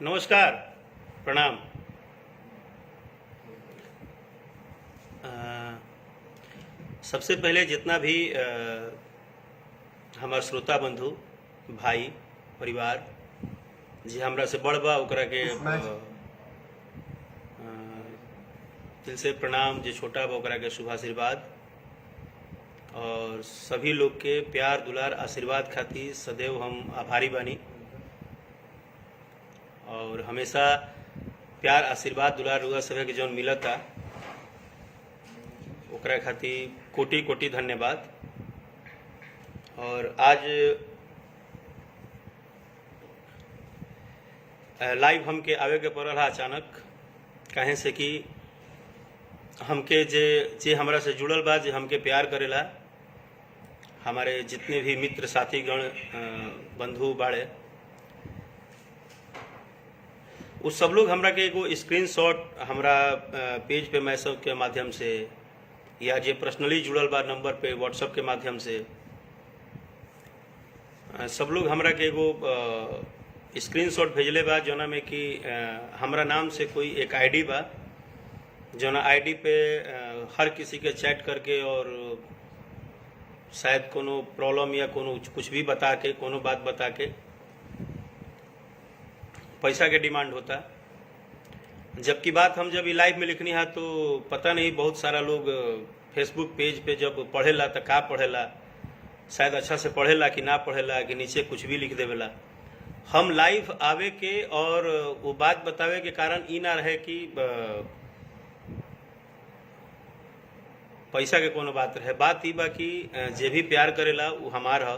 नमस्कार, प्रणाम। सबसे पहले जितना भी हमार श्रोता बंधु भाई परिवार जी हमरा से बड़ बा ओकरा के दिल से प्रणाम, जो छोटा बा ओकरा के शुभ आशीर्वाद, और सभी लोग के प्यार दुलार आशीर्वाद खातिर सदैव हम आभारी बानी। और हमेशा प्यार आशीर्वाद दुलार रुआ सभे के जौन मिलता ओकरा खातिर कोटि कोटि धन्यवाद। और आज लाइव हमके आवे के पड़ल है अचानक, काहे से कि हमके जे हमरा से जुड़ल बा, जे हमके प्यार करेला, हमारे जितने भी मित्र साथी गण बंधु बाड़े, उस सब लोग हमरा के एगो स्क्रीनशॉट हमरा पेज पे मैसेज के माध्यम से या जे पर्सनली जुड़ल बा नंबर पे व्हाट्सएप के माध्यम से सब लोग हमरा के एगो स्क्रीनशॉट भेजले बा, जोना में कि हमरा नाम से कोई एक आईडी बा, जोना आईडी पे हर किसी के चैट करके और शायद कोनो प्रॉब्लम या कोनो कुछ भी बता के, कोनो बात बता के पैसा के डिमांड होता। जबकि बात हम जब लाइव में लिखनी है तो पता नहीं, बहुत सारा लोग फेसबुक पेज पे जब पढ़ेला तो का पढ़ेला, शायद अच्छा से पढ़ेला कि ना पढ़ेला, कि नीचे कुछ भी लिख देवेला। हम लाइव आवे के और वो बात बतावे के कारण ई ना रहे कि पैसा के कोनो बात रहे। बात ई बा कि जे भी प्यार करेला वो हमार है,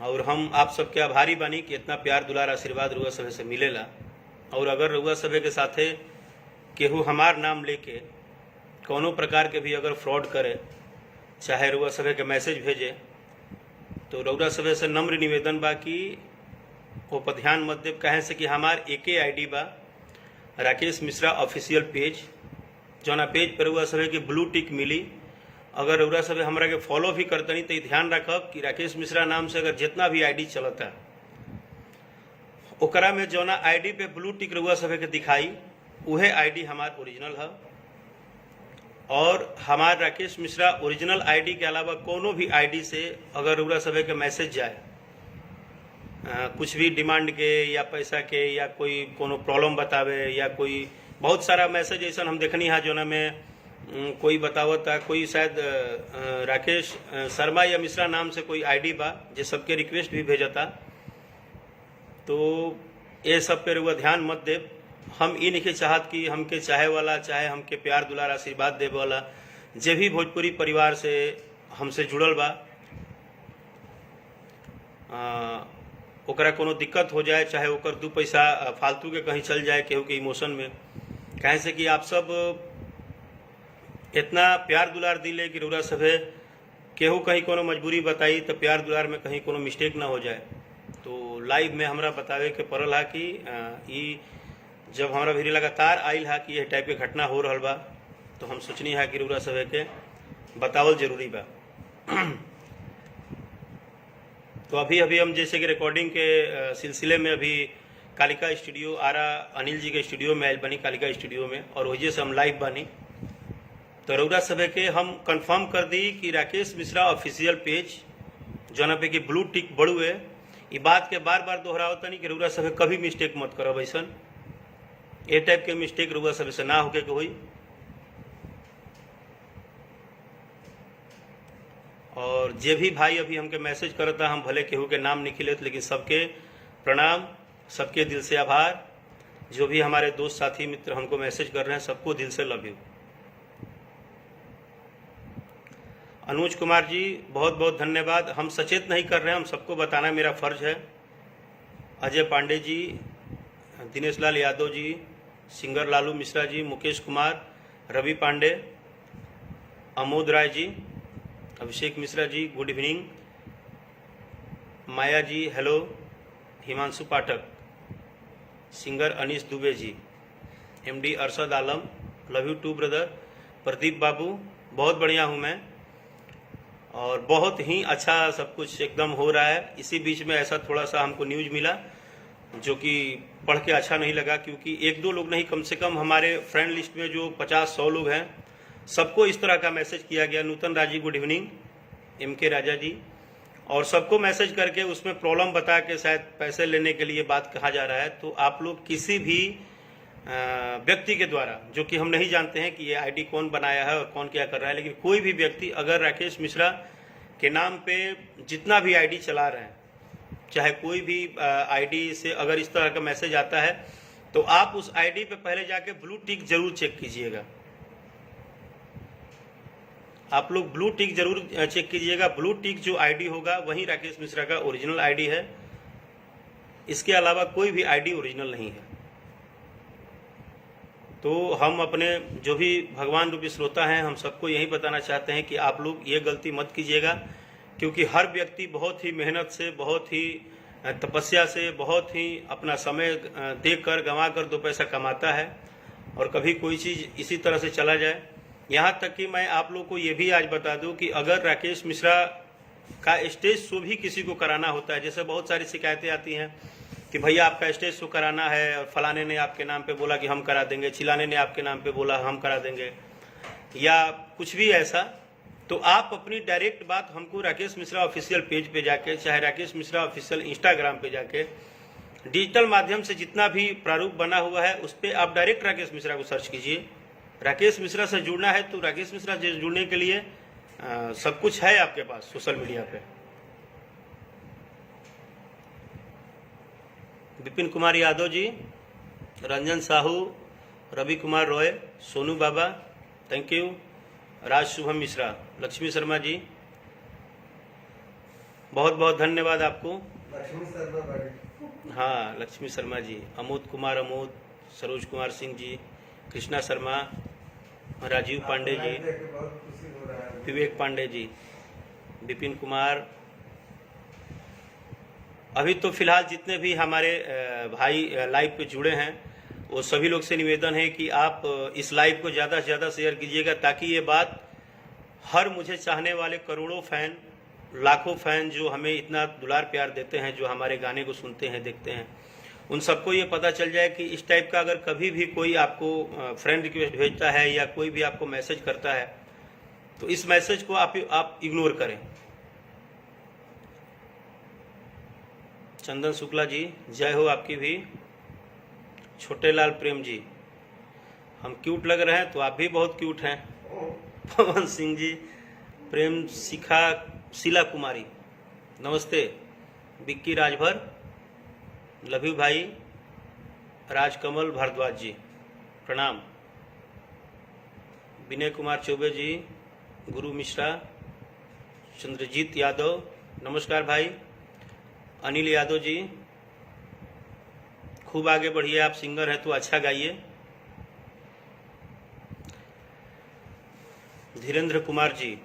और हम आप सबके आभारी बानी कि इतना प्यार दुलार आशीर्वाद रुआ सभे से मिलेला। और अगर रुआ सभे के साथे केहू हमार नाम लेके कोनो प्रकार के भी अगर फ्रॉड करे, चाहे रुआ सभे के मैसेज भेजे, तो रुआ सभे से नम्र निवेदन बा कि वो पर ध्यान मत देव। कहे से कि हमार एके आईडी बा, राकेश मिश्रा ऑफिशियल पेज, जौना पेज पर रुआ सभे के ब्लू टिक मिली। अगर रउरा सभे हमरा के फॉलो भी करतनी तो ध्यान रखब कि राकेश मिश्रा नाम से अगर जितना भी आईडी चलता ओकरा में जौना आईडी पे ब्लू टिक रउआ सभे के दिखाई उहे आईडी हमार ओरिजिनल है। और हमार राकेश मिश्रा ओरिजिनल आईडी के अलावा कोनो भी आईडी से अगर रउरा सभे के मैसेज जाए कुछ भी डिमांड के या पैसा के या कोई कोनो प्रॉब्लम बतावे या कोई बहुत सारा मैसेज ऐसा हम देखनी है जोना में कोई बतावता, कोई शायद राकेश शर्मा या मिश्रा नाम से कोई आईडी बा जे सबके रिक्वेस्ट भी भेजता। तो ये सब पे रुआ ध्यान मत देव। हम ई नहीं चाहत कि हमके चाहे वाला, चाहे हमके प्यार दुलार आशीर्वाद देवे वाला जे भी भोजपुरी परिवार से हमसे जुड़ल बा ओकरा कोनो दिक्कत हो जाए, चाहे ओकर दू पैसा फालतू के कहीं चल जाए केहू के इमोशन में। कहे से कि आप सब इतना प्यार दुलार दिले कि रउरा सभे केहू कहीं कोनो मजबूरी बताई तो प्यार दुलार में कहीं कोनो मिस्टेक ना हो जाए। तो लाइव में हमरा बतावे के पड़ल है कि ई जब हमरा भी लगातार आयल है कि यह टाइप के घटना हो रहा बा, तो हम सोचनी है कि रउरा सभे के बतावल जरूरी बा। तो अभी हम जैसे कि रिकॉर्डिंग के सिलसिले में अभी कालिका स्टूडियो आरा अनिल जी के स्टूडियो में आयल बनी, कालिका स्टूडियो में, और वही से हम लाइव बनी। तो रउरा सभे के हम कंफर्म कर दी कि राकेश मिश्रा ऑफिशियल पेज जौना पे कि ब्लू टिक बड़ुए, ये बात के बार बार दोहरावतनी कि रउरा सभे कभी मिस्टेक मत करब, ऐसा ए टाइप के मिस्टेक रउरा सभे से ना होके के होई। और जे भी भाई अभी हमके मैसेज करता, हम भले केहू के नाम नहीं लेते, लेकिन सबके प्रणाम, सबके दिल से आभार। जो भी हमारे दोस्त साथी मित्र हमको मैसेज कर रहे हैं सबको दिल से लव यू। अनुज कुमार जी बहुत बहुत धन्यवाद। हम सचेत नहीं कर रहे हैं, हम सबको बताना मेरा फर्ज है। Ajay Pandey ji Dinesh Lal Yadav ji, singer Lalu Mishra ji, Mukesh Kumar, Ravi Pandey, Amod Rai ji, Abhishek Mishra ji, good evening, Maya ji hello, Himanshu Pathak, singer Anees Dubey ji, MD Arshad Alam, love you too brother, Pradeep Babu, बहुत बढ़िया हूँ मैं और बहुत ही अच्छा सब कुछ एकदम हो रहा है। इसी बीच में ऐसा थोड़ा सा हमको न्यूज मिला जो कि पढ़ के अच्छा नहीं लगा, क्योंकि एक दो लोग नहीं, कम से कम हमारे फ्रेंड लिस्ट में जो 50-100 लोग हैं सबको इस तरह का मैसेज किया गया। नूतन राजी गुड इवनिंग, एम के राजा जी, और सबको मैसेज करके उसमें प्रॉब्लम बता के शायद पैसे लेने के लिए बात कहा जा रहा है। तो आप लोग किसी भी व्यक्ति के द्वारा, जो कि हम नहीं जानते हैं कि ये आईडी कौन बनाया है और कौन क्या कर रहा है, लेकिन कोई भी व्यक्ति अगर राकेश मिश्रा के नाम पे जितना भी आईडी चला रहे हैं, चाहे कोई भी आईडी से अगर इस तरह का मैसेज आता है तो आप उस आईडी पे पहले जाके ब्लू टिक जरूर चेक कीजिएगा। आप लोग ब्लू टिक जरूर चेक कीजिएगा। ब्लू टिक जो आईडी होगा वही राकेश मिश्रा का ओरिजिनल आईडी है, इसके अलावा कोई भी आईडी ओरिजिनल नहीं है। तो हम अपने जो भी भगवान रूपी श्रोता हैं, हम सबको यही बताना चाहते हैं कि आप लोग ये गलती मत कीजिएगा, क्योंकि हर व्यक्ति बहुत ही मेहनत से, बहुत ही तपस्या से, बहुत ही अपना समय देकर गंवा कर 2 पैसा कमाता है, और कभी कोई चीज़ इसी तरह से चला जाए। यहाँ तक कि मैं आप लोग को ये भी आज बता दूं कि अगर राकेश मिश्रा का स्टेज शो भी किसी को कराना होता है, जैसे बहुत सारी शिकायतें आती हैं कि भैया आपका स्टेज शो कराना है और फलाने ने आपके नाम पे बोला कि हम करा देंगे, चिलाने ने आपके नाम पे बोला हम करा देंगे, या कुछ भी ऐसा, तो आप अपनी डायरेक्ट बात हमको राकेश मिश्रा ऑफिशियल पेज पे जाके, चाहे राकेश मिश्रा ऑफिशियल इंस्टाग्राम पे जाके, डिजिटल माध्यम से जितना भी प्रारूप बना हुआ है उस पर आप डायरेक्ट राकेश मिश्रा को सर्च कीजिए। राकेश मिश्रा से जुड़ना है तो राकेश मिश्रा से जुड़ने के लिए सब कुछ है आपके पास सोशल मीडिया पे। विपिन कुमार यादव जी, रंजन साहू, रवि कुमार रॉय, सोनू बाबा, थैंक यू, राज शुभम मिश्रा, लक्ष्मी शर्मा जी, बहुत बहुत धन्यवाद आपको। लक्ष्मी शर्मा, हाँ लक्ष्मी शर्मा जी, अमोद कुमार अमोद, सरोज कुमार सिंह जी, कृष्णा शर्मा, राजीव पांडे जी, विवेक पांडे जी, विपिन कुमार। अभी तो फिलहाल जितने भी हमारे भाई लाइव पे जुड़े हैं वो सभी लोग से निवेदन है कि आप इस लाइव को ज़्यादा से ज़्यादा शेयर कीजिएगा, ताकि ये बात हर मुझे चाहने वाले करोड़ों फैन, लाखों फैन जो हमें इतना दुलार प्यार देते हैं, जो हमारे गाने को सुनते हैं, देखते हैं, उन सबको ये पता चल जाए कि इस टाइप का अगर कभी भी कोई आपको फ्रेंड रिक्वेस्ट भेजता है या कोई भी आपको मैसेज करता है तो इस मैसेज को आप इग्नोर करें। चंदन शुक्ला जी, जय हो आपकी भी। छोटे लाल प्रेम जी, हम क्यूट लग रहे हैं तो आप भी बहुत क्यूट हैं। पवन सिंह जी, प्रेम शिखा, शीला कुमारी, नमस्ते। विक्की राजभर, लभी भाई, राजकमल भारद्वाज जी, प्रणाम। विनय कुमार चौबे जी, गुरु मिश्रा, चंद्रजीत यादव, नमस्कार भाई। अनिल यादव जी, खूब आगे बढ़िए, आप सिंगर हैं तो अच्छा गाइए। Dhirendra Kumar ji,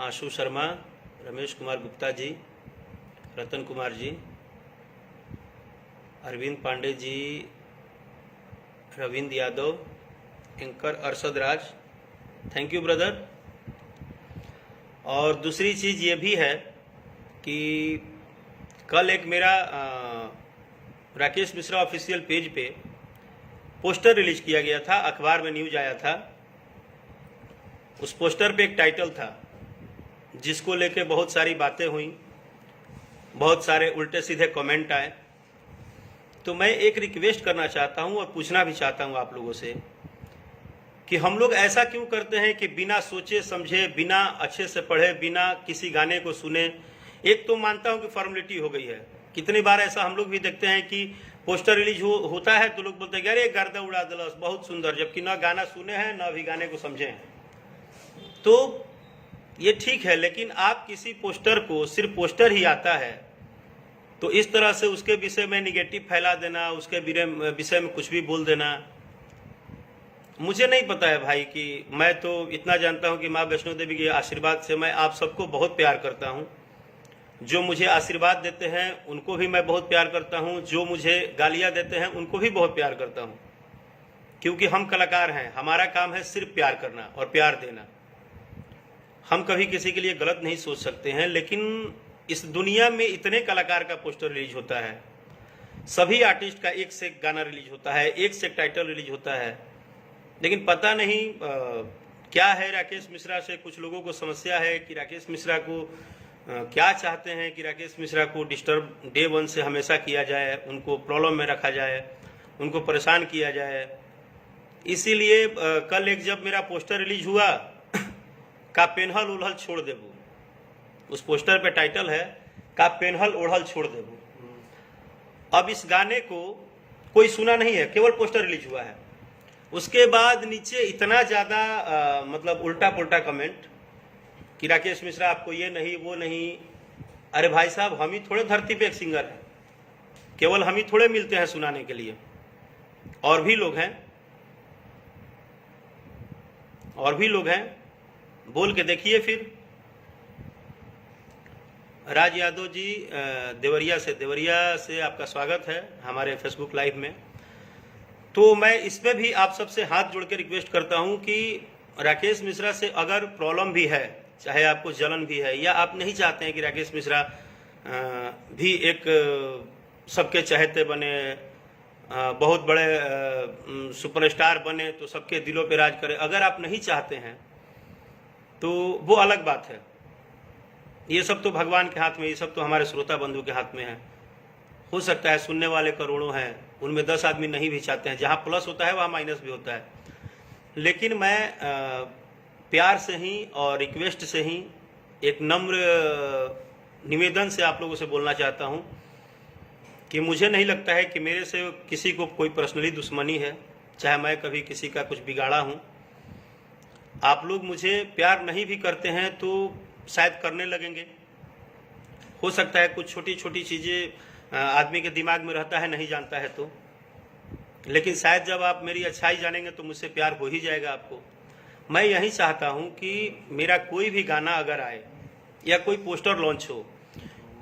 Ashu Sharma, Ramesh Kumar Gupta ji, Ratan Kumar ji, Arvind Pandey ji, Ravindra Yadav, anchor Arshad Raj, thank you brother. और दूसरी चीज़ ये भी है कि कल एक मेरा राकेश मिश्रा ऑफिशियल पेज पे पोस्टर रिलीज किया गया था, अखबार में न्यूज आया था। उस पोस्टर पे एक टाइटल था जिसको लेके बहुत सारी बातें हुई, बहुत सारे उल्टे सीधे कमेंट आए। तो मैं एक रिक्वेस्ट करना चाहता हूं और पूछना भी चाहता हूं आप लोगों से कि हम लोग ऐसा क्यों करते हैं कि बिना सोचे समझे, बिना अच्छे से पढ़े, बिना किसी गाने को सुने, एक तो मानता हूं कि फॉर्मेलिटी हो गई है। कितनी बार ऐसा हम लोग भी देखते हैं कि पोस्टर रिलीज होता है तो लोग बोलते हैं अरे गर्दा उड़ा दिलस, बहुत सुंदर, जबकि ना गाना सुने हैं ना भी गाने को समझे हैं। तो ये ठीक है, लेकिन आप किसी पोस्टर को सिर्फ पोस्टर ही आता है तो इस तरह से उसके विषय में निगेटिव फैला देना, उसके विषय में कुछ भी बोल देना, मुझे नहीं पता है भाई। कि मैं तो इतना जानता हूं कि माँ वैष्णो देवी के आशीर्वाद से मैं आप सबको बहुत प्यार करता हूं। जो मुझे आशीर्वाद देते हैं उनको भी मैं बहुत प्यार करता हूं, जो मुझे गालियां देते हैं उनको भी बहुत प्यार करता हूं, क्योंकि हम कलाकार हैं, हमारा काम है सिर्फ प्यार करना और प्यार देना। हम कभी किसी के लिए गलत नहीं सोच सकते हैं, लेकिन इस दुनिया में इतने कलाकार का पोस्टर रिलीज होता है, सभी आर्टिस्ट का एक से एक गाना रिलीज होता है, एक से एक टाइटल रिलीज होता है, लेकिन पता नहीं क्या है राकेश मिश्रा से। कुछ लोगों को समस्या है कि राकेश मिश्रा को क्या चाहते हैं कि राकेश मिश्रा को डिस्टर्ब डे वन से हमेशा किया जाए, उनको प्रॉब्लम में रखा जाए, उनको परेशान किया जाए। इसीलिए कल एक जब मेरा पोस्टर रिलीज हुआ का पेन्हल ओढ़ल छोड़ देबू, उस पोस्टर पे टाइटल है का पेन्हल ओढ़ल छोड़ देबू। अब इस गाने को कोई सुना नहीं है, केवल पोस्टर रिलीज हुआ है। उसके बाद नीचे इतना ज़्यादा मतलब उल्टा पुल्टा कमेंट कि राकेश मिश्रा आपको ये नहीं वो नहीं। अरे भाई साहब, हम ही थोड़े धरती पे एक सिंगर हैं, केवल हम ही थोड़े मिलते हैं सुनाने के लिए, और भी लोग हैं, और भी लोग हैं। बोल के देखिए फिर। राज यादव जी देवरिया से आपका स्वागत है हमारे फेसबुक लाइव में। तो मैं इसमें भी आप सबसे हाथ जोड़ के रिक्वेस्ट करता हूं कि राकेश मिश्रा से अगर प्रॉब्लम भी है, चाहे आपको जलन भी है, या आप नहीं चाहते हैं कि राकेश मिश्रा भी एक सबके चहेते बने, बहुत बड़े सुपरस्टार बने, तो सबके दिलों पे राज करे, अगर आप नहीं चाहते हैं तो वो अलग बात है। ये सब तो भगवान के हाथ में, ये सब तो हमारे श्रोता बंधु के हाथ में है। हो सकता है सुनने वाले करोड़ों हैं, उनमें 10 आदमी नहीं भी चाहते हैं। जहाँ प्लस होता है वहाँ माइनस भी होता है। लेकिन मैं प्यार से ही और रिक्वेस्ट से ही, एक नम्र निवेदन से आप लोगों से बोलना चाहता हूँ कि मुझे नहीं लगता है कि मेरे से किसी को कोई पर्सनली दुश्मनी है, चाहे मैं कभी किसी का कुछ बिगाड़ा हूँ। आप लोग मुझे प्यार नहीं भी करते हैं तो शायद करने लगेंगे। हो सकता है कुछ छोटी छोटी चीज़ें आदमी के दिमाग में रहता है, नहीं जानता है तो, लेकिन शायद जब आप मेरी अच्छाई जानेंगे तो मुझसे प्यार हो ही जाएगा आपको। मैं यही चाहता हूं कि मेरा कोई भी गाना अगर आए या कोई पोस्टर लॉन्च हो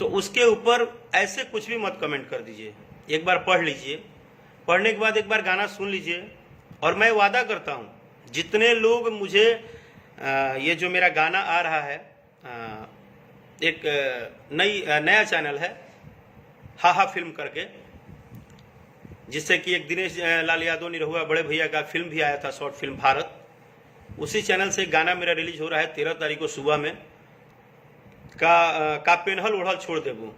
तो उसके ऊपर ऐसे कुछ भी मत कमेंट कर दीजिए। एक बार पढ़ लीजिए, पढ़ने के बाद एक बार गाना सुन लीजिए, और मैं वादा करता हूं जितने लोग मुझे ये जो मेरा गाना आ रहा है, एक नया चैनल है हा फिल्म करके, जिससे कि एक दिनेश लाल यादव निरहुआ बड़े भैया का फिल्म भी आया था, शॉर्ट फिल्म भारत, उसी चैनल से गाना मेरा रिलीज हो रहा है 13 तारीख को सुबह में, का पेन्हल ओढ़ल छोड़ देबू।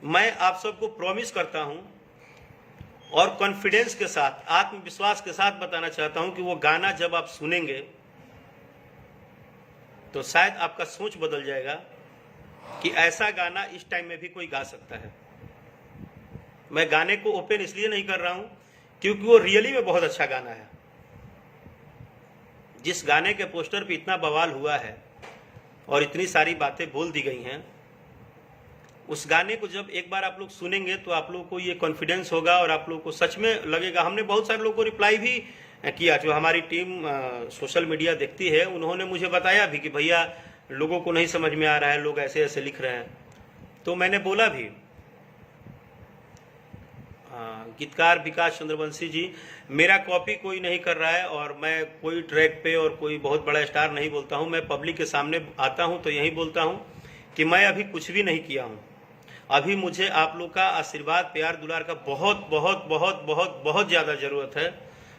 मैं आप सबको प्रॉमिस करता हूं और कॉन्फिडेंस के साथ, आत्मविश्वास के साथ बताना चाहता हूं कि वो गाना जब आप सुनेंगे तो शायद आपका सोच बदल जाएगा कि ऐसा गाना इस टाइम में भी कोई गा सकता है। मैं गाने को ओपन इसलिए नहीं कर रहा हूं क्योंकि वो रियली में बहुत अच्छा गाना है। जिस गाने के पोस्टर पे इतना बवाल हुआ है और इतनी सारी बातें बोल दी गई हैं, उस गाने को जब एक बार आप लोग सुनेंगे तो आप लोगों को ये कॉन्फिडेंस होगा और आप लोगों को सच में लगेगा। हमने बहुत सारे लोगों को रिप्लाई भी किया, जो हमारी टीम सोशल मीडिया देखती है, उन्होंने मुझे बताया भी कि भैया लोगों को नहीं समझ में आ रहा है, लोग ऐसे ऐसे लिख रहे हैं। तो मैंने बोला भी, गीतकार विकास चंद्रवंशी जी, मेरा कॉपी कोई नहीं कर रहा है और मैं कोई ट्रैक पे और कोई बहुत बड़ा स्टार नहीं बोलता हूं। मैं पब्लिक के सामने आता हूं तो यही बोलता हूं कि मैं अभी कुछ भी नहीं किया हूं। अभी मुझे आप लोग का आशीर्वाद, प्यार, दुलार का बहुत बहुत बहुत बहुत बहुत ज़्यादा ज़रूरत है,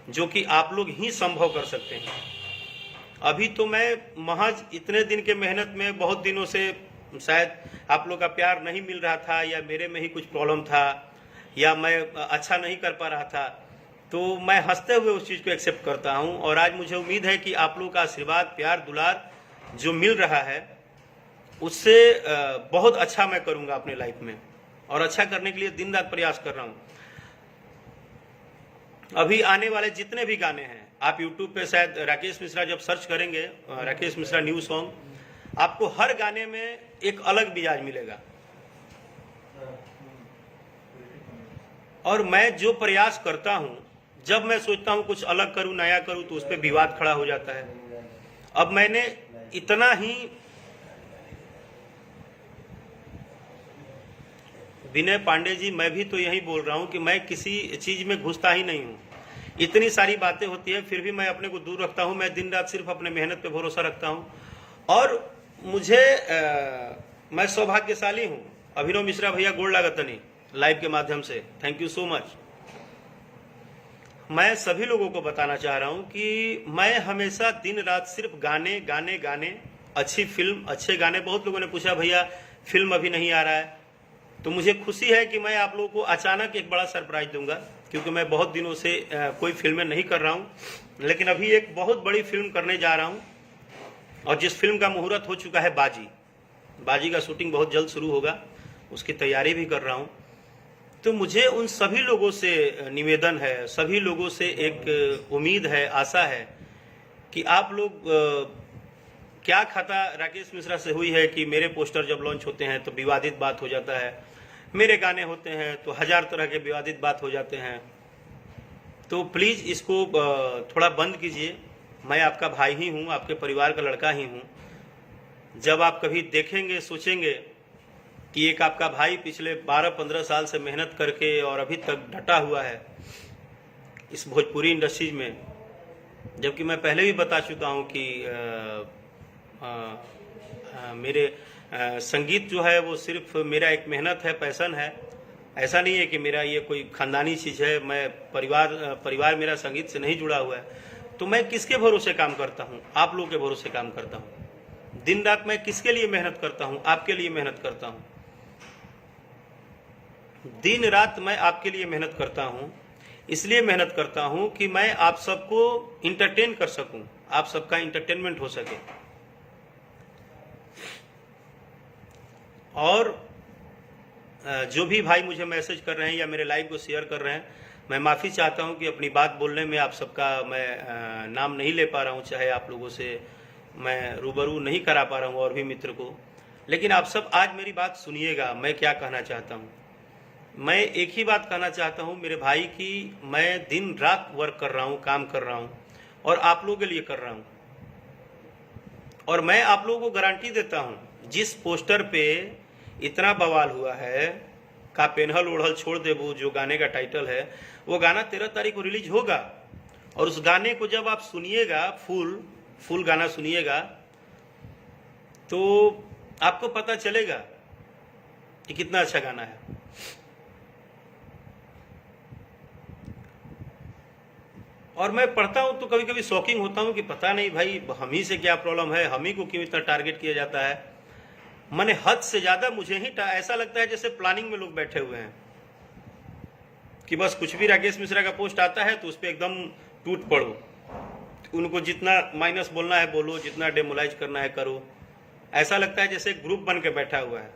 जो कि आप लोग ही संभव कर सकते हैं। अभी तो मैं महज इतने दिन के मेहनत में, बहुत दिनों से शायद आप लोग का प्यार नहीं मिल रहा था, या मेरे में ही कुछ प्रॉब्लम था, या मैं अच्छा नहीं कर पा रहा था, तो मैं हंसते हुए उस चीज़ को एक्सेप्ट करता हूं। और आज मुझे उम्मीद है कि आप लोग का आशीर्वाद, प्यार, दुलार जो मिल रहा है, उससे बहुत अच्छा मैं करूंगा अपने लाइफ में, और अच्छा करने के लिए दिन रात प्रयास कर रहा हूं। अभी आने वाले जितने भी गाने हैं आप YouTube पे शायद राकेश मिश्रा जब सर्च करेंगे, राकेश मिश्रा न्यू सॉन्ग, आपको हर गाने में एक अलग मिजाज मिलेगा। और मैं जो प्रयास करता हूं, जब मैं सोचता हूं कुछ अलग करूं, नया करूं, तो उस पर विवाद खड़ा हो जाता है। अब मैंने इतना ही, विनय पांडे जी, मैं भी तो यही बोल रहा हूं कि मैं किसी चीज में घुसता ही नहीं हूं। इतनी सारी बातें होती है, फिर भी मैं अपने को दूर रखता हूं। मैं दिन रात सिर्फ अपने मेहनत पे भरोसा रखता हूं। और मुझे मैं सौभाग्यशाली हूं। अभिनव मिश्रा भैया गोड़ लागतनी लाइव के माध्यम से, थैंक यू सो मच। मैं सभी लोगों को बताना चाह रहा हूं कि मैं हमेशा दिन रात सिर्फ गाने गाने गाने, अच्छी फिल्म, अच्छे गाने। बहुत लोगों ने पूछा भैया फिल्म अभी नहीं आ रहा है, तो मुझे खुशी है कि मैं आप लोगों को अचानक एक बड़ा सरप्राइज दूंगा, क्योंकि मैं बहुत दिनों से कोई फिल्में नहीं कर रहा हूं। लेकिन अभी एक बहुत बड़ी फिल्म करने जा रहा हूं, और जिस फिल्म का मुहूर्त हो चुका है, बाजी का शूटिंग बहुत जल्द शुरू होगा, उसकी तैयारी भी कर रहा हूं। तो मुझे उन सभी लोगों से निवेदन है, सभी लोगों से एक उम्मीद है, आशा है कि आप लोग, क्या खाता राकेश मिश्रा से हुई है कि मेरे पोस्टर जब लॉन्च होते हैं तो विवादित बात हो जाता है, मेरे गाने होते हैं तो 1000 तरह के विवादित बात हो जाते हैं। तो प्लीज़ इसको थोड़ा बंद कीजिए। मैं आपका भाई ही हूँ, आपके परिवार का लड़का ही हूँ। जब आप कभी देखेंगे, सोचेंगे कि एक आपका भाई पिछले 12-15 साल से मेहनत करके और अभी तक डटा हुआ है इस भोजपुरी इंडस्ट्रीज में, जबकि मैं पहले भी बता चुका हूँ कि मेरे संगीत जो है वो सिर्फ मेरा एक मेहनत है, पैशन है। ऐसा नहीं है कि मेरा ये कोई खानदानी चीज़ है। मैं परिवार मेरा संगीत से नहीं जुड़ा हुआ है। तो मैं किसके भरोसे काम करता हूँ? आप लोगों के भरोसे काम करता हूँ। दिन रात मैं किसके लिए मेहनत करता हूँ? आपके लिए मेहनत करता हूँ। दिन रात मैं आपके लिए मेहनत करता हूँ। इसलिए मेहनत करता हूँ कि मैं आप सबको इंटरटेन कर सकूँ, आप सबका इंटरटेनमेंट हो सके। और जो भी भाई मुझे मैसेज कर रहे हैं या मेरे लाइव को शेयर कर रहे हैं, मैं माफ़ी चाहता हूं कि अपनी बात बोलने में आप सबका मैं नाम नहीं ले पा रहा हूं, चाहे आप लोगों से मैं रूबरू नहीं करा पा रहा हूं और भी मित्र को। लेकिन आप सब आज मेरी बात सुनिएगा। मैं क्या कहना चाहता हूं, मैं एक ही बात कहना चाहता हूं मेरे भाई की, मैं दिन रात वर्क कर रहा हूं, काम कर रहा हूं, और आप लोगों के लिए कर रहा हूं। और मैं आप लोगों को गारंटी देता हूं, जिस पोस्टर पे इतना बवाल हुआ है, का पेन्हल ओढ़ल छोड़ देबू, जो गाने का टाइटल है, वो गाना 13 तारीख को रिलीज होगा। और उस गाने को जब आप सुनिएगा, फुल गाना सुनिएगा, तो आपको पता चलेगा कि कितना अच्छा गाना है। और मैं पढ़ता हूं तो कभी कभी शॉकिंग होता हूं कि पता नहीं भाई हम ही से क्या प्रॉब्लम है, हम ही को क्यों इतना टारगेट किया जाता है। मैंने हद से ज्यादा मुझे ही ऐसा लगता है जैसे प्लानिंग में लोग बैठे हुए हैं कि बस कुछ भी राकेश मिश्रा का पोस्ट आता है तो उस पर एकदम टूट पड़ो, उनको जितना माइनस बोलना है बोलो, जितना डेमोलाइज करना है करो। ऐसा लगता है जैसे एक ग्रुप बन के बैठा हुआ है।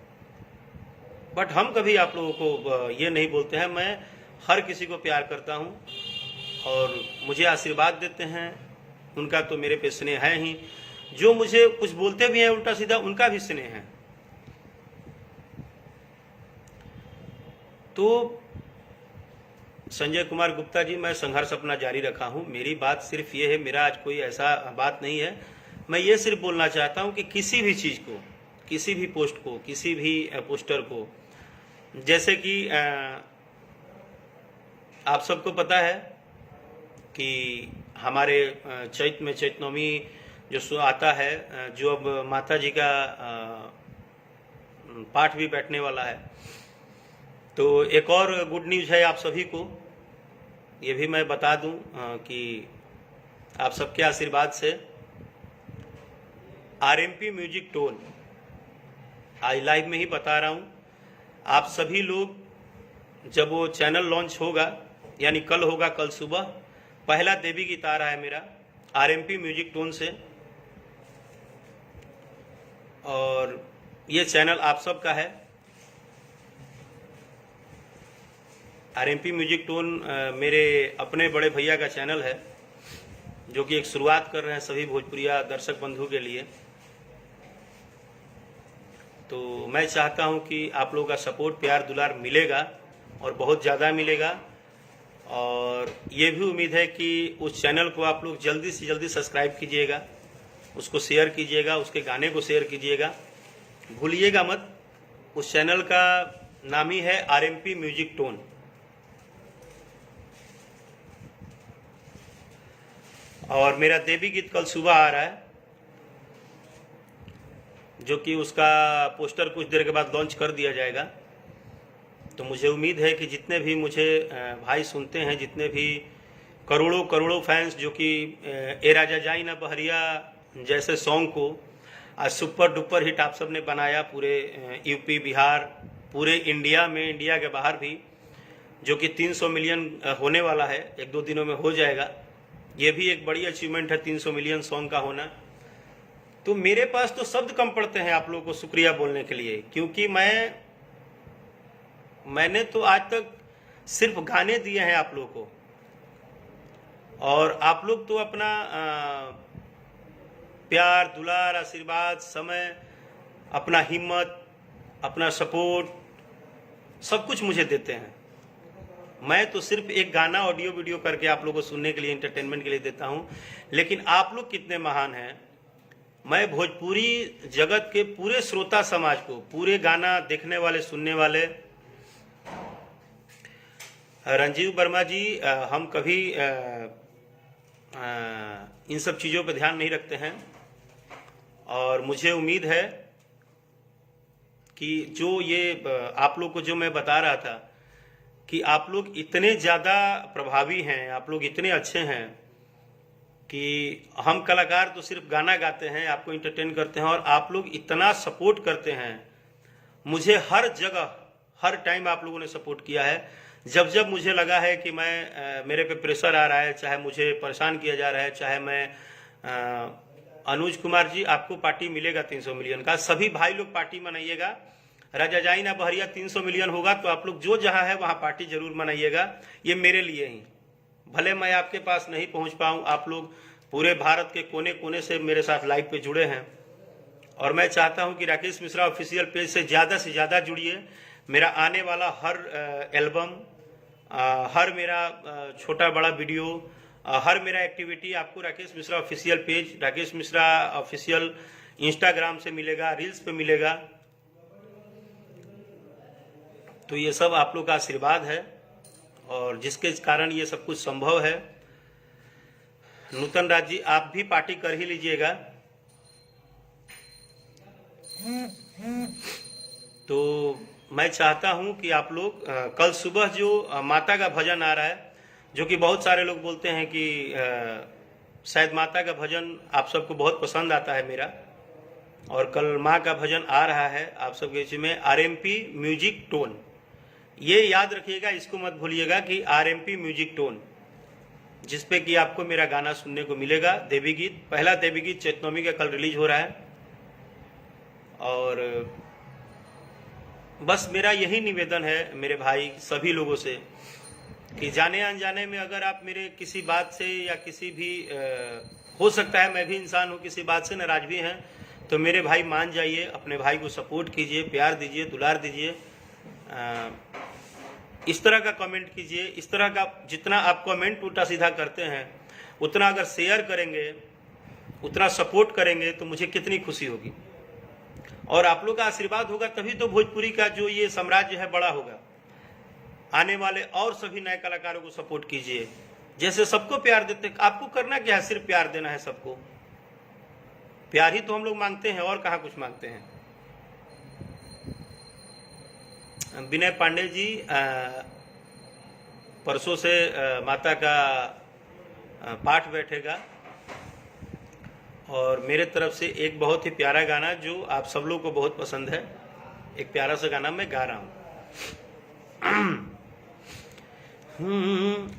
बट हम कभी आप लोगों को ये नहीं बोलते हैं। मैं हर किसी को प्यार करता हूँ और मुझे आशीर्वाद देते हैं, उनका तो मेरे पे स्नेह है ही। जो मुझे कुछ बोलते भी हैं उल्टा सीधा, उनका भी स्नेह है। तो संजय कुमार गुप्ता जी, मैं संघर्ष अपना जारी रखा हूं। मेरी बात सिर्फ ये है, मेरा आज कोई ऐसा बात नहीं है। मैं ये सिर्फ बोलना चाहता हूं कि किसी भी चीज़ को, किसी भी पोस्ट को, किसी भी पोस्टर को, जैसे कि आप सबको पता है कि हमारे चैत में चैतनवमी जो आता है, जो अब माता जी का पाठ भी बैठने वाला है, तो एक और गुड न्यूज़ है आप सभी को। ये भी मैं बता दूं कि आप सबके आशीर्वाद से आरएमपी म्यूजिक टोन, आज लाइव में ही बता रहा हूं, आप सभी लोग जब वो चैनल लॉन्च होगा, यानी कल होगा, कल सुबह पहला देवी गीत आ रहा है मेरा आरएमपी म्यूजिक टोन से। और ये चैनल आप सबका है। आरएमपी म्यूजिक टोन मेरे अपने बड़े भैया का चैनल है। जो कि एक शुरुआत कर रहे हैं सभी भोजपुरिया दर्शक बंधु के लिए। तो मैं चाहता हूं कि आप लोगों का सपोर्ट, प्यार, दुलार मिलेगा और बहुत ज़्यादा मिलेगा। और ये भी उम्मीद है कि उस चैनल को आप लोग जल्दी से जल्दी सब्सक्राइब कीजिएगा, उसको शेयर कीजिएगा, उसके गाने को शेयर कीजिएगा, भूलिएगा मत। उस चैनल का नाम ही है RMP म्यूजिक टोन। और मेरा देवी गीत कल सुबह आ रहा है, जो कि उसका पोस्टर कुछ देर के बाद लॉन्च कर दिया जाएगा। तो मुझे उम्मीद है कि जितने भी मुझे भाई सुनते हैं, जितने भी करोड़ों करोड़ों फैंस जो कि ए राजा जाई ना बहरिया जैसे सॉन्ग को आज सुपर डुपर हिट आप सब ने बनाया, पूरे यूपी, बिहार, पूरे इंडिया में, इंडिया के बाहर भी, जो कि 300 मिलियन होने वाला है, 1-2 दिनों में हो जाएगा। ये भी एक बड़ी अचीवमेंट है 300 मिलियन सॉन्ग का होना। तो मेरे पास तो शब्द कम पड़ते हैं आप लोगों को शुक्रिया बोलने के लिए, क्योंकि मैंने तो आज तक सिर्फ गाने दिए हैं आप लोगों को, और आप लोग तो अपना प्यार, दुलार, आशीर्वाद, समय, अपना हिम्मत, अपना सपोर्ट, सब कुछ मुझे देते हैं। मैं तो सिर्फ एक गाना ऑडियो वीडियो करके आप लोगों को सुनने के लिए, एंटरटेनमेंट के लिए देता हूं, लेकिन आप लोग कितने महान हैं। मैं भोजपुरी जगत के पूरे श्रोता समाज को, पूरे गाना देखने वाले, सुनने वाले, रंजीव वर्मा जी, हम कभी इन सब चीज़ों पर ध्यान नहीं रखते हैं। और मुझे उम्मीद है कि जो ये आप लोग को जो मैं बता रहा था कि आप लोग इतने ज़्यादा प्रभावी हैं, आप लोग इतने अच्छे हैं कि हम कलाकार तो सिर्फ गाना गाते हैं, आपको इंटरटेन करते हैं, और आप लोग इतना सपोर्ट करते हैं मुझे। हर जगह, हर टाइम आप लोगों ने सपोर्ट किया है। जब जब मुझे लगा है कि मेरे पे प्रेशर आ रहा है, चाहे मुझे परेशान किया जा रहा है, चाहे मैं अनुज कुमार जी, आपको पार्टी मिलेगा 300 मिलियन का, सभी भाई लोग पार्टी मनाइएगा। राजा जाई ना बहरिया 300 मिलियन होगा तो आप लोग जो जहां है वहां पार्टी जरूर मनाइएगा। ये मेरे लिए ही, भले मैं आपके पास नहीं पहुंच पाऊं, आप लोग पूरे भारत के कोने कोने से मेरे साथ लाइव पे जुड़े हैं। और मैं चाहता हूं कि राकेश मिश्रा ऑफिशियल पेज से ज़्यादा जुड़िए। मेरा आने वाला हर एल्बम, हर मेरा छोटा बड़ा वीडियो, हर मेरा एक्टिविटी आपको Rakesh Mishra official page, Rakesh Mishra official Instagram से मिलेगा, रील्स पे मिलेगा। तो ये सब आप लोग का आशीर्वाद है और जिसके कारण ये सब कुछ संभव है। नूतन राज जी, आप भी पार्टी कर ही लीजिएगा। तो मैं चाहता हूं कि आप लोग कल सुबह जो माता का भजन आ रहा है, जो कि बहुत सारे लोग बोलते हैं कि शायद माता का भजन आप सबको बहुत पसंद आता है मेरा, और कल माँ का भजन आ रहा है आप सबके बीच में, RMP म्यूजिक टोन। ये याद रखिएगा, इसको मत भूलिएगा कि RMP म्यूजिक टोन, जिसपे कि आपको मेरा गाना सुनने को मिलेगा। देवी गीत, पहला देवी गीत चैतनवमी का कल रिलीज हो रहा है। और बस मेरा यही निवेदन है मेरे भाई सभी लोगों से कि जाने अनजाने में अगर आप मेरे किसी बात से या किसी भी हो सकता है मैं भी इंसान हूँ, किसी बात से नाराज भी हैं, तो मेरे भाई मान जाइए, अपने भाई को सपोर्ट कीजिए, प्यार दीजिए, दुलार दीजिए, इस तरह का कमेंट कीजिए। इस तरह का जितना आप कमेंट उल्टा सीधा करते हैं, उतना अगर शेयर करेंगे, उतना सपोर्ट करेंगे तो मुझे कितनी खुशी होगी। और आप लोग का आशीर्वाद होगा तभी तो भोजपुरी का जो ये साम्राज्य है बड़ा होगा। आने वाले और सभी नए कलाकारों को सपोर्ट कीजिए, जैसे सबको प्यार देते। आपको करना क्या है, सिर्फ प्यार देना है सबको। प्यार ही तो हम लोग मांगते हैं, और कहाँ कुछ मांगते हैं। विनय पांडे जी, परसों से माता का पाठ बैठेगा, और मेरे तरफ से एक बहुत ही प्यारा गाना जो आप सब लोग को बहुत पसंद है, एक प्यारा सा गाना मैं गा रहा हूँ।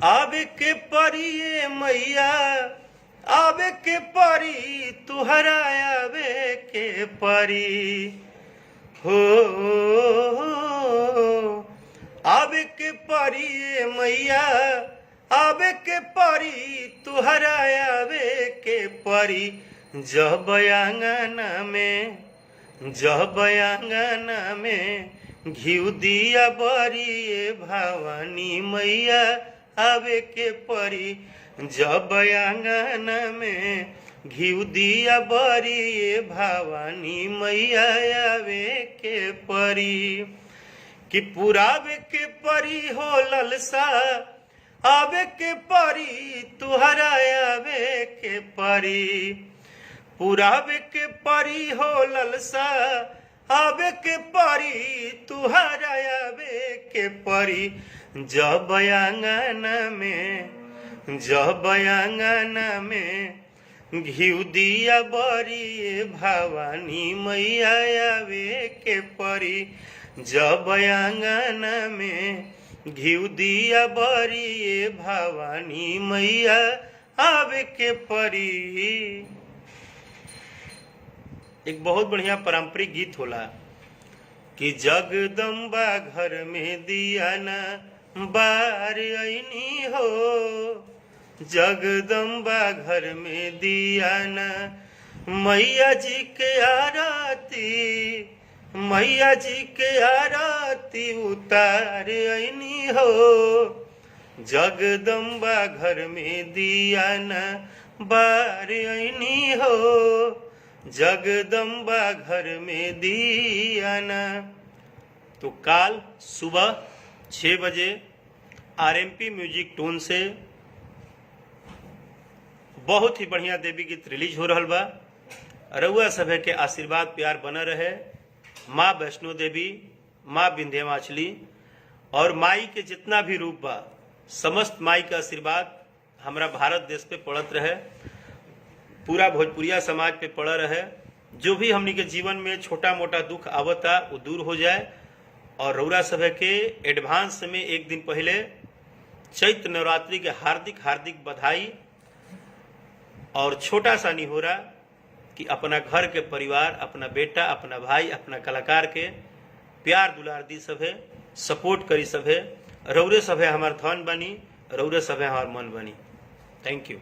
आवे के परी मैया, आवे के परी तुहरा, आवे के परी हो, आवे के परी मैया, आवे के परी तुहरा आवे के परी जब आंगना में घिउ दिया बरी भवानी मैया आवे के परी जब आंगना में घिउ दिया बरी भवानी मैया आवे के परी कि पुरावे के परी हो ललसा आवे के परी तुहरा आवे के परी पुरावे के परी हो ललसा आवे के परी तुहरा आवे के परी जब आंगन में घिउ दिया बरी भवानी मैया आवे के परी जब आंगन में घिउ दिया बरी भवानी मैया आवे के परी। एक बहुत बढ़िया पारंपरिक गीत होला कि जगदम्बा घर में दिया न बार ऐनी हो, जगदम्बा घर में दिया न मैया जी के आरती, मैया जी के आरती उतार ऐनी हो, जगदम्बा घर में दिया न बार ऐनी हो, जगदम्बा घर में दिया न। तो काल सुबह 6 बजे आरएमपी म्यूजिक टोन से बहुत ही बढ़िया देवी गीत रिलीज हो रहा बा। रउआ सभे के आशीर्वाद प्यार बना रहे। माँ वैष्णो देवी, माँ विंध्यवाचली और माई के जितना भी रूप बा, समस्त माई का आशीर्वाद हमारा भारत देश पे पड़त रहे, पूरा भोजपुरिया समाज पे पड़ा रहे। जो भी हमनी के जीवन में छोटा मोटा दुख आवता वो दूर हो जाए। और रउरा सभे के एडवांस में एक दिन पहले चैत्र नवरात्रि के हार्दिक हार्दिक बधाई। और छोटा सा निहोरा कि अपना घर के परिवार, अपना बेटा, अपना भाई, अपना कलाकार के प्यार दुलार दी सभे, सपोर्ट करी सभे। रउरे सभे हमार धन बनी, रउरे सभे हमार मन बनी। Thank you.